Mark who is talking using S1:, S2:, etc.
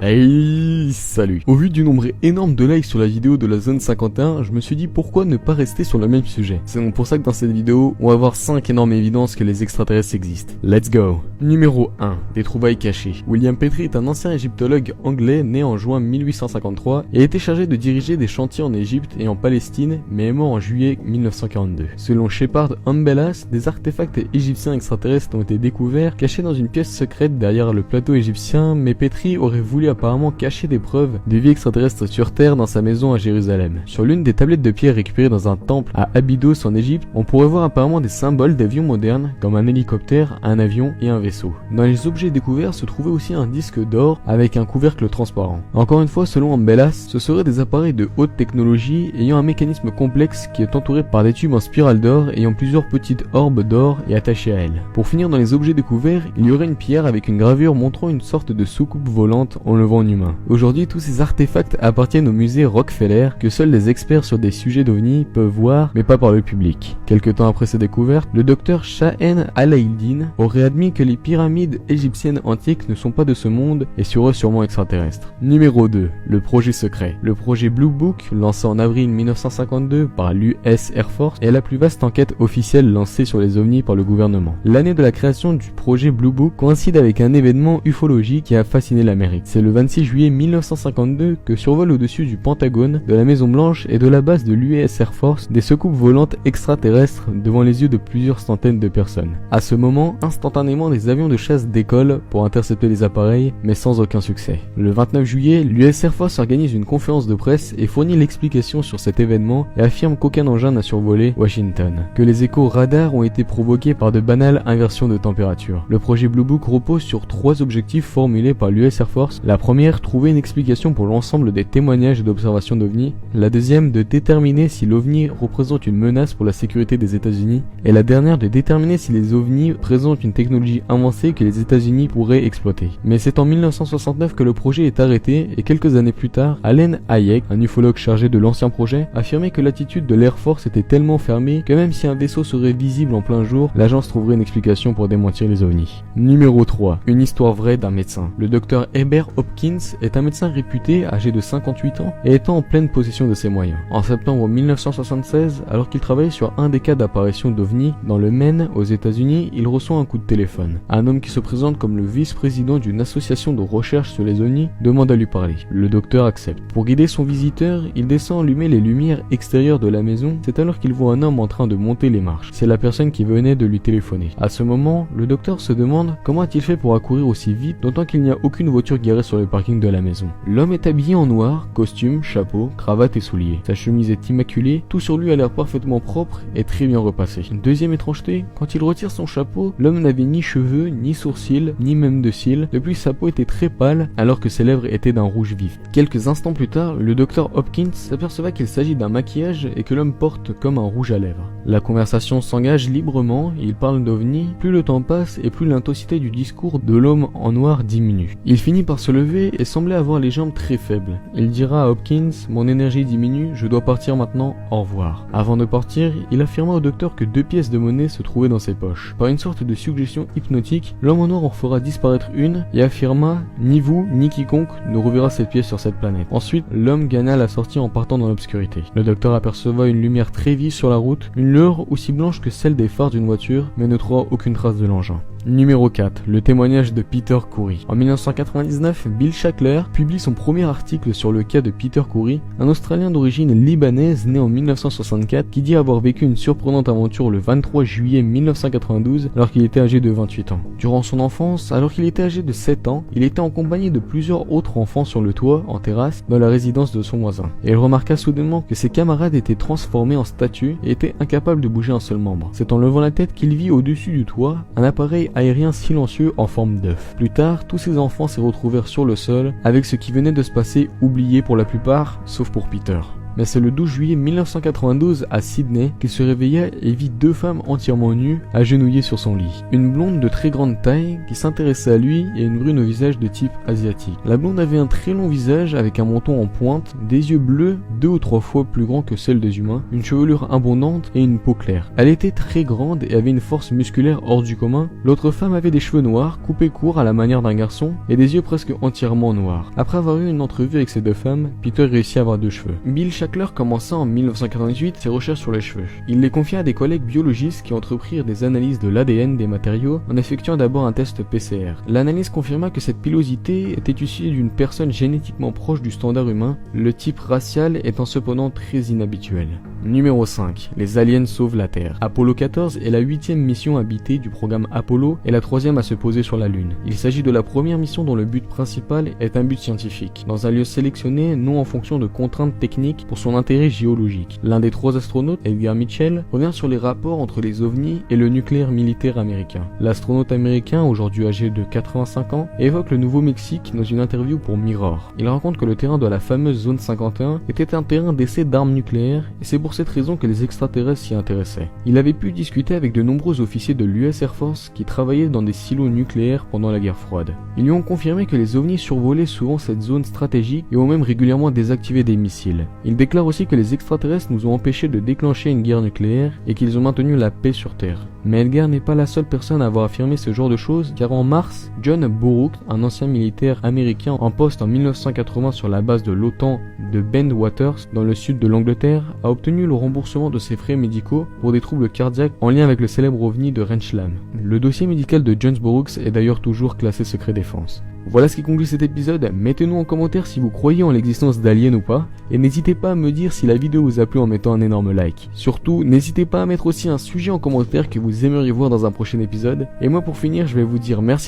S1: Hey, salut. Au vu du nombre énorme de likes sur la vidéo de la zone 51, je me suis dit pourquoi ne pas rester sur le même sujet. C'est donc pour ça que dans cette vidéo, on va voir 5 énormes évidences que les extraterrestres existent. Let's go. Numéro 1. Des trouvailles cachées. William Petrie est un ancien égyptologue anglais né en juin 1853 et a été chargé de diriger des chantiers en Égypte et en Palestine, mais est mort en juillet 1942. Selon Shepard Ambellas, des artefacts égyptiens extraterrestres ont été découverts, cachés dans une pièce secrète derrière le plateau égyptien, mais Petrie aurait voulu apparemment cacher des preuves de vie extraterrestre sur Terre dans sa maison à Jérusalem. Sur l'une des tablettes de pierre récupérées dans un temple à Abydos en Égypte, on pourrait voir apparemment des symboles d'avions modernes, comme un hélicoptère, un avion et un vaisseau. Dans les objets découverts se trouvait aussi un disque d'or avec un couvercle transparent. Encore une fois, selon Ambellas, ce seraient des appareils de haute technologie ayant un mécanisme complexe qui est entouré par des tubes en spirale d'or ayant plusieurs petites orbes d'or et attachées à elles. Pour finir, dans les objets découverts, il y aurait une pierre avec une gravure montrant une sorte de soucoupe volante enlevant un humain. Aujourd'hui, tous ces artefacts appartiennent au musée Rockefeller que seuls les experts sur des sujets d'OVNI peuvent voir, mais pas par le public. Quelque temps après ces découvertes, le docteur Shahen Alaïldin aurait admis que les pyramides égyptiennes antiques ne sont pas de ce monde et seraient sûrement extraterrestres. Numéro 2. Le projet secret. Le projet Blue Book, lancé en avril 1952 par l'US Air Force, est la plus vaste enquête officielle lancée sur les ovnis par le gouvernement. L'année de la création du projet Blue Book coïncide avec un événement ufologique qui a fasciné l'Amérique. C'est le 26 juillet 1952 que survolent au-dessus du Pentagone, de la Maison Blanche et de la base de l'US Air Force des secoupes volantes extraterrestres devant les yeux de plusieurs centaines de personnes. À ce moment, instantanément des avions de chasse décollent pour intercepter les appareils, mais sans aucun succès. Le 29 juillet, l'US Air Force organise une conférence de presse et fournit l'explication sur cet événement et affirme qu'aucun engin n'a survolé Washington, que les échos radars ont été provoqués par de banales inversions de température. Le projet Blue Book repose sur 3 objectifs formulés par l'US Air Force. La première, trouver une explication pour l'ensemble des témoignages et d'observations d'OVNI. La deuxième, de déterminer si l'OVNI représente une menace pour la sécurité des États-Unis. Et la dernière, de déterminer si les OVNI présentent une technologie avancée que les États-Unis pourraient exploiter. Mais c'est en 1969 que le projet est arrêté et quelques années plus tard, Allen Hayek, un ufologue chargé de l'ancien projet, affirmait que l'attitude de l'Air Force était tellement fermée que même si un vaisseau serait visible en plein jour, l'agence trouverait une explication pour démentir les OVNI. Numéro 3. Une histoire vraie d'un médecin. Le docteur Heber Hopkins est un médecin réputé, âgé de 58 ans et étant en pleine possession de ses moyens. En septembre 1976, alors qu'il travaillait sur un des cas d'apparition d'OVNI dans le Maine aux États-Unis, il reçoit un coup de téléphone. Un homme qui se présente comme le vice-président d'une association de recherche sur les OVNI demande à lui parler. Le docteur accepte. Pour guider son visiteur, il descend allumer les lumières extérieures de la maison. C'est alors qu'il voit un homme en train de monter les marches. C'est la personne qui venait de lui téléphoner. À ce moment, le docteur se demande comment a-t-il fait pour accourir aussi vite, d'autant qu'il n'y a aucune voiture garée sur le parking de la maison. L'homme est habillé en noir, costume, chapeau, cravate et souliers. Sa chemise est immaculée, tout sur lui a l'air parfaitement propre et très bien repassé. Deuxième étrangeté, quand il retire son chapeau, l'homme n'avait ni cheveux, ni sourcils, ni même de cils. De plus, sa peau était très pâle alors que ses lèvres étaient d'un rouge vif. Quelques instants plus tard, le docteur Hopkins s'aperceva qu'il s'agit d'un maquillage et que l'homme porte comme un rouge à lèvres. La conversation s'engage librement, il parle d'OVNI, plus le temps passe et plus l'intensité du discours de l'homme en noir diminue. Il finit par se lever et semblait avoir les jambes très faibles. Il dira à Hopkins, mon énergie diminue, je dois partir maintenant, au revoir. Avant de partir, il affirma au docteur que 2 pièces de monnaie se trouvaient dans ses poches. Par une sorte de suggestion hypnotique, l'homme en noir en fera disparaître une et affirma, ni vous, ni quiconque ne reverra cette pièce sur cette planète. Ensuite, l'homme gagna la sortie en partant dans l'obscurité. Le docteur apercevait une lumière très vive sur la route, une lueur aussi blanche que celle des phares d'une voiture, mais ne trouva aucune trace de l'engin. Numéro 4. Le témoignage de Peter Coury. En 1999, Bill Shackler publie son premier article sur le cas de Peter Coury, un Australien d'origine libanaise né en 1964 qui dit avoir vécu une surprenante aventure le 23 juillet 1992 alors qu'il était âgé de 28 ans. Durant son enfance, alors qu'il était âgé de 7 ans, il était en compagnie de plusieurs autres enfants sur le toit, en terrasse, dans la résidence de son voisin. Et il remarqua soudainement que ses camarades étaient transformés en statues et étaient incapables de bouger un seul membre. C'est en levant la tête qu'il vit au-dessus du toit un appareil aérien silencieux en forme d'œuf. Plus tard, tous ces enfants s'y retrouvèrent sur le sol avec ce qui venait de se passer oublié pour la plupart, sauf pour Peter. mais c'est le 12 juillet 1992 à Sydney qu'il se réveilla et vit deux femmes entièrement nues, agenouillées sur son lit. Une blonde de très grande taille qui s'intéressait à lui et une brune au visage de type asiatique. La blonde avait un très long visage avec un menton en pointe, des yeux bleus 2 ou 3 fois plus grands que celles des humains, une chevelure abondante et une peau claire. Elle était très grande et avait une force musculaire hors du commun. L'autre femme avait des cheveux noirs, coupés courts à la manière d'un garçon et des yeux presque entièrement noirs. Après avoir eu une entrevue avec ces deux femmes, Peter réussit à avoir 2 cheveux. Bill Shackler commença en 1998 ses recherches sur les cheveux. Il les confia à des collègues biologistes qui entreprirent des analyses de l'ADN des matériaux en effectuant d'abord un test PCR. L'analyse confirma que cette pilosité était issue d'une personne génétiquement proche du standard humain, le type racial étant cependant très inhabituel. Numéro 5. Les aliens sauvent la Terre. Apollo 14 est la 8e mission habitée du programme Apollo et la 3e à se poser sur la Lune. Il s'agit de la première mission dont le but principal est un but scientifique, dans un lieu sélectionné non en fonction de contraintes techniques pour son intérêt géologique. L'un des 3 astronautes, Edgar Mitchell, revient sur les rapports entre les ovnis et le nucléaire militaire américain. L'astronaute américain, aujourd'hui âgé de 85 ans, évoque le Nouveau-Mexique dans une interview pour Mirror. Il raconte que le terrain de la fameuse zone 51 était un terrain d'essai d'armes nucléaires et c'est pour cette raison que les extraterrestres s'y intéressaient. Il avait pu discuter avec de nombreux officiers de l'US Air Force qui travaillaient dans des silos nucléaires pendant la guerre froide. Ils lui ont confirmé que les ovnis survolaient souvent cette zone stratégique et ont même régulièrement désactivé des missiles. Il déclare aussi que les extraterrestres nous ont empêchés de déclencher une guerre nucléaire et qu'ils ont maintenu la paix sur Terre. Mais Edgar n'est pas la seule personne à avoir affirmé ce genre de choses, car en mars, John Bourke, un ancien militaire américain en poste en 1980 sur la base de l'OTAN de Bentwaters, dans le sud de l'Angleterre, a obtenu le remboursement de ses frais médicaux pour des troubles cardiaques en lien avec le célèbre ovni de Renchlam. Le dossier médical de John Bourke est d'ailleurs toujours classé secret défense. Voilà ce qui conclut cet épisode, mettez-nous en commentaire si vous croyez en l'existence d'aliens ou pas, et n'hésitez pas à me dire si la vidéo vous a plu en mettant un énorme like. Surtout, n'hésitez pas à mettre aussi un sujet en commentaire que vous aimeriez voir dans un prochain épisode, et moi pour finir je vais vous dire merci d'avoir